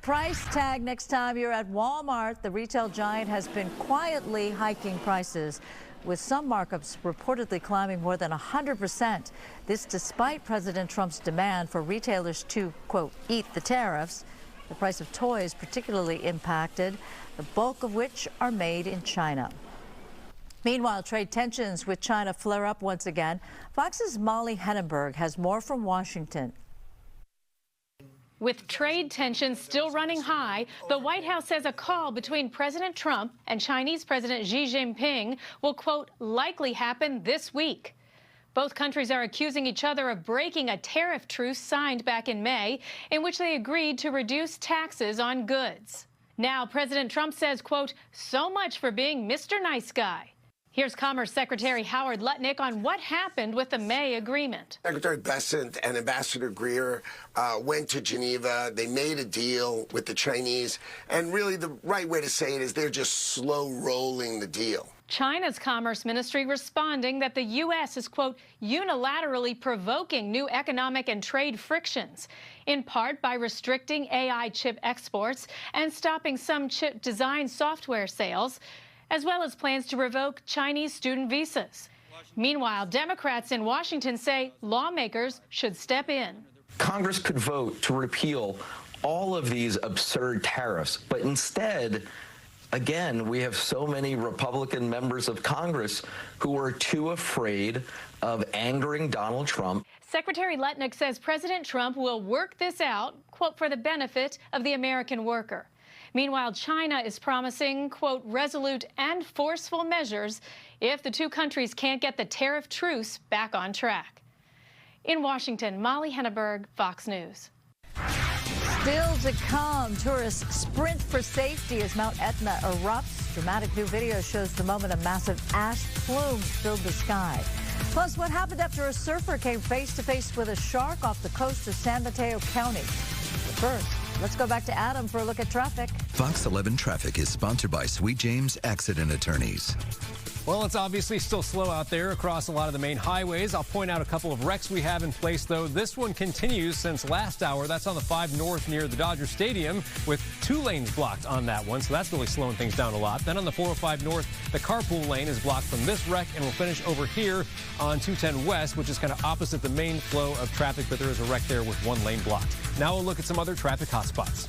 Price tag next time you're at Walmart. The retail giant has been quietly hiking prices, with some markups reportedly climbing more than 100%. This despite President Trump's demand for retailers to, quote, eat the tariffs. The price of toys particularly impacted, the bulk of which are made in China. Meanwhile, trade tensions with China flare up once again. Fox's Molly Hennenberg has more from Washington. With trade tensions still running high, the White House says a call between President Trump and Chinese President Xi Jinping will, quote, likely happen this week. Both countries are accusing each other of breaking a tariff truce signed back in May, in which they agreed to reduce taxes on goods. Now, President Trump says, quote, so much for being Mr. Nice Guy. Here's Commerce Secretary Howard Lutnick on what happened with the May agreement. Secretary Bessent and Ambassador Greer went to Geneva. They made a deal with the Chinese. And really, the right way to say it is they're just slow rolling the deal. China's Commerce Ministry responding that the U.S. is, quote, unilaterally provoking new economic and trade frictions, in part by restricting AI chip exports and stopping some chip design software sales, as well as plans to revoke Chinese student visas. Meanwhile, Democrats in Washington say lawmakers should step in. Congress could vote to repeal all of these absurd tariffs, but instead, again, we have so many Republican members of Congress who are too afraid of angering Donald Trump. Secretary Lutnick says President Trump will work this out, quote, for the benefit of the American worker. Meanwhile, China is promising, quote, resolute and forceful measures if the two countries can't get the tariff truce back on track. In Washington, Molly Henneberg, Fox News. Still to come, tourists sprint for safety as Mount Etna erupts. Dramatic new video shows the moment a massive ash plume filled the sky. Plus, what happened after a surfer came face to face with a shark off the coast of San Mateo County. But first, let's go back to Adam for a look at traffic. Fox 11 Traffic is sponsored by Sweet James Accident Attorneys. Well, it's obviously still slow out there across a lot of the main highways. I'll point out a couple of wrecks we have in place, though. This one continues since last hour. That's on the 5 North near the Dodger Stadium with 2 lanes blocked on that one, so that's really slowing things down a lot. Then on the 405 North, the carpool lane is blocked from this wreck, and we'll finish over here on 210 West, which is kind of opposite the main flow of traffic, but there is a wreck there with 1 lane blocked. Now we'll look at some other traffic hotspots.